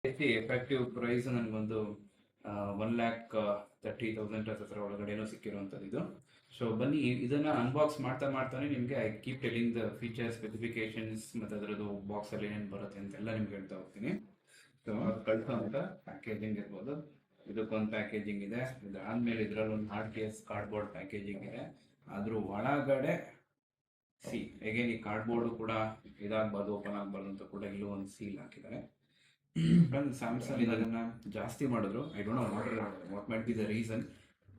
Effective price ನನಗೊಂದು 1,30,000 ಹತ್ರ ಒಳಗಡೆನೂ ಸಿಕ್ಕಿರುವಂಥದ್ದು ಇದು. ಸೊ ಬನ್ನಿ ಇದನ್ನ ಅನ್ಬಾಕ್ಸ್ ಮಾಡ್ತಾ ಮಾಡ್ತಾನೆ ನಿಮಗೆ I keep telling the features specifications ಮತ್ತು ಅದರದ್ದು ಬಾಕ್ಸಲ್ಲಿ ಏನೇನು ಬರುತ್ತೆ ಅಂತೆಲ್ಲ ನಿಮ್ಗೆ ಹೇಳ್ತಾ ಹೋಗ್ತೀನಿ. ಸೊ ಅದು ಕಳಿಸೋಂಥ ಪ್ಯಾಕೇಜಿಂಗ್ ಇರ್ಬೋದು, ಇದಕ್ಕೊಂದು ಪ್ಯಾಕೇಜಿಂಗ್ ಇದೆ. ಇದಾದ್ಮೇಲೆ ಇದರಲ್ಲಿ ಒಂದು ಹಾರ್ಡ್ ಕೇಸ್ ಕಾರ್ಡ್ಬೋರ್ಡ್ ಪ್ಯಾಕೇಜಿಂಗ್ ಇದೆ. ಅದ್ರ ಒಳಗಡೆ ಅಗೇನ್ ಈ ಕಾರ್ಡ್ಬೋರ್ಡು ಕೂಡ ಇದಾಗಬಾರ್ದು, ಓಪನ್ ಆಗಬಾರ್ದು ಅಂತ ಕೂಡ ಇಲ್ಲೂ ಒಂದು ಸೀಲ್ ಹಾಕಿದ್ದಾರೆ. ಸ್ಯಾಮ್ಸಂಗ್ ಇದನ್ನ ಜಾಸ್ತಿ ಮಾಡಿದ್ರು. I don't know what might be the reason,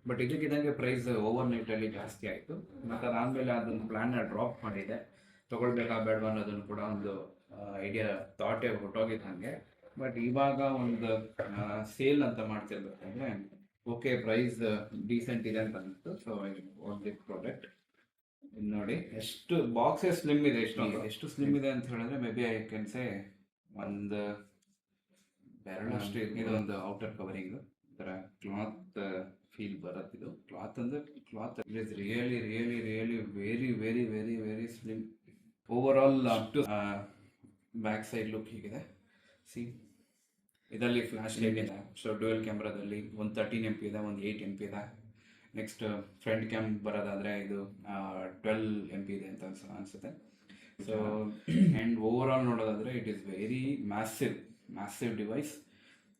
but ಇದಕ್ಕಿದಂಗೆ ಪ್ರೈಸ್ ಓವರ್ ನೈಟಲ್ಲಿ ಜಾಸ್ತಿ ಆಯಿತು. ಮತ್ತು ಅದಾದಮೇಲೆ ಅದನ್ನು ಪ್ಲ್ಯಾನ್ನ ಡ್ರಾಪ್ ಮಾಡಿದೆ, ತೊಗೊಳ್ಬೇಕಾ ಬೇಡವಾ ಅನ್ನೋದನ್ನು ಕೂಡ ಒಂದು ಐಡಿಯಾ ಥಾಟೇ ಹೊರಟೋಗಿತ್ತು ನನಗೆ. ಬಟ್ ಇವಾಗ ಒಂದು ಸೇಲ್ ಅಂತ ಮಾಡ್ತಿರ್ಬೇಕಂದ್ರೆ ಓಕೆ ಪ್ರೈಸ್ ಡೀಸೆಂಟ್ ಇದೆ ಅಂತ ಅನಿಸ್ತು. So I want this product. ಇನ್ನು ನೋಡಿ ಎಷ್ಟು ಬಾಕ್ಸೇ ಸ್ಲಿಮ್ ಇದೆ. ಎಷ್ಟು ಸ್ಲಿಮ್ ಇದೆ ಅಂತ ಹೇಳಿದ್ರೆ may be I can say ಒಂದು ಬೆರಳಷ್ಟು. ಇದೊಂದು ಔಟರ್ ಕವರಿಂಗ್ ಥರ ಕ್ಲಾತ್ ಫೀಲ್ ಬರುತ್ತೆ. ಇದು ಕ್ಲಾತ್ ಅಂದರೆ cloth it is really really really very very very very slim. Over all ಅಷ್ಟು ಬ್ಯಾಕ್ ಸೈಡ್ ಲುಕ್ ಹೀಗಿದೆ. ಸಿ ಇದರಲ್ಲಿ ಫ್ಲ್ಯಾಶ್ ಲೈಟ್ ಇದೆ. ಸೊ ಡ್ಯುಯಲ್ ಕ್ಯಾಮ್ರಾದಲ್ಲಿ ಒಂದು 13 MP ಇದೆ, ಒಂದು 8 MP ಇದೆ. ನೆಕ್ಸ್ಟ್ ಫ್ರಂಟ್ ಕ್ಯಾಮ್ ಬರೋದಾದರೆ ಇದು 12 MP ಇದೆ ಅಂತ ಅನಿಸುತ್ತೆ. ಸೊ ಆ್ಯಂಡ್ ಓವರ್ ಆಲ್ ನೋಡೋದಾದರೆ it is very massive device,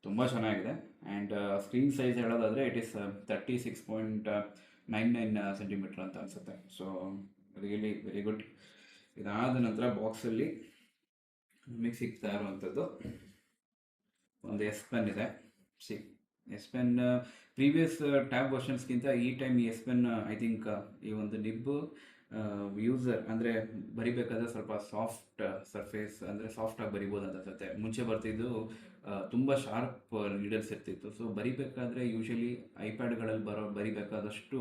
ತುಂಬ ಚೆನ್ನಾಗಿದೆ. ಆ್ಯಂಡ್ ಸ್ಕ್ರೀನ್ ಸೈಜ್ ಹೇಳೋದಾದರೆ ಇಟ್ ಈಸ್ 36.99 ಸೆಂಟಿಮೀಟರ್ ಅಂತ ಅನಿಸುತ್ತೆ. So really very good. ಇದಾದ ನಂತರ ಬಾಕ್ಸಲ್ಲಿ ನಿಮಗೆ ಸಿಗ್ತಾ ಇರುವಂಥದ್ದು ಒಂದು ಎಸ್ ಪೆನ್ ಇದೆ. ಎಸ್ ಪೆನ್ ಪ್ರೀವಿಯಸ್ ಟ್ಯಾಬ್ ವರ್ಷನ್ಸ್ಗಿಂತ ಈ ಟೈಮ್ ಈ ಎಸ್ ಪೆನ್ ಐ ಥಿಂಕ್ ಈ ಒಂದು ನಿಬ್ಬು ಯೂಸರ್ ಅಂದರೆ ಬರಿಬೇಕಾದ್ರೆ ಸ್ವಲ್ಪ ಸಾಫ್ಟ್ ಸರ್ಫೇಸ್ ಅಂದರೆ ಸಾಫ್ಟಾಗಿ ಬರಿಬೋದು ಅಂತ ಅನ್ಸುತ್ತೆ. ಮುಂಚೆ ಬರ್ತಿದ್ದು ತುಂಬ ಶಾರ್ಪ್ ನೀಡಲ್ಸ್ ಇರ್ತಿತ್ತು. ಸೊ ಬರಿಬೇಕಾದ್ರೆ ಯೂಶಲಿ ಐಪ್ಯಾಡ್ಗಳಲ್ಲಿ ಬರಿಬೇಕಾದಷ್ಟು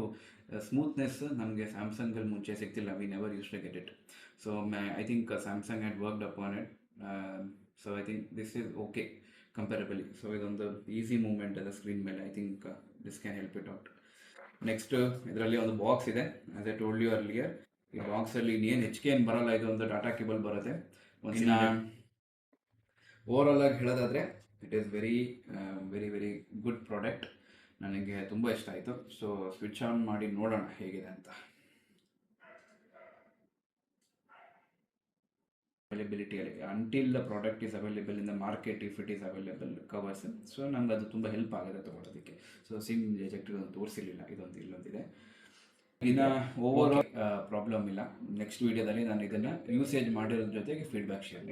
ಸ್ಮೂತ್ನೆಸ್ ನಮಗೆ ಸ್ಯಾಮ್ಸಂಗಲ್ಲಿ ಮುಂಚೆ ಸಿಗ್ತಿಲ್ಲ. We never use to get it. So I think Samsung had worked upon it. So I think this is okay comparably. So ಇದೊಂದು ಈಸಿ ಮೂವ್ಮೆಂಟ್ ಇದೆ ಸ್ಕ್ರೀನ್ ಮೇಲೆ. I think this can help it out. Next ಇದರಲ್ಲಿ ಒಂದು box ಇದೆ. As I told you earlier, ಈ ಬಾಕ್ಸಲ್ಲಿ ಇನ್ನೇನು ಏನು ಬರೋಲ್ಲ. ಇದು ಒಂದು ಡಾಟಾ ಕೇಬಲ್ ಬರುತ್ತೆ. ಒಂದಿನ ಓವರ್ ಆಲ್ ಆಗಿ ಹೇಳೋದಾದರೆ it is very very very good product. ನನಗೆ ತುಂಬ ಇಷ್ಟ ಆಯಿತು. ಸೊ ಸ್ವಿಚ್ ಆನ್ ಮಾಡಿ ನೋಡೋಣ ಹೇಗಿದೆ ಅಂತ. ಅವೈಲಬಿಲಿಟಿಯಲ್ಲಿ until the product is available in the market, if it is available covers. So ನಮ್ಗೆ ಅದು ತುಂಬ ಹೆಲ್ಪ್ ಆಗುತ್ತೆ ತೊಗೊಳೋದಕ್ಕೆ. ಸೊ ಸಿಮ್ ಎಜೆಕ್ಟ್ ತೋರಿಸಿರಲಿಲ್ಲ, ಇಲ್ಲೊಂದಿದೆ. ಇನ್ನು ಓವರ್ ಆಲ್ ಪ್ರಾಬ್ಲಮ್ ಇಲ್ಲ. ನೆಕ್ಸ್ಟ್ ವೀಡಿಯೋದಲ್ಲಿ ನಾನು ಇದನ್ನು ಯೂಸೇಜ್ ಮಾಡಿರೋದ್ರ ಜೊತೆಗೆ ಫೀಡ್ಬ್ಯಾಕ್ ಶೇರ್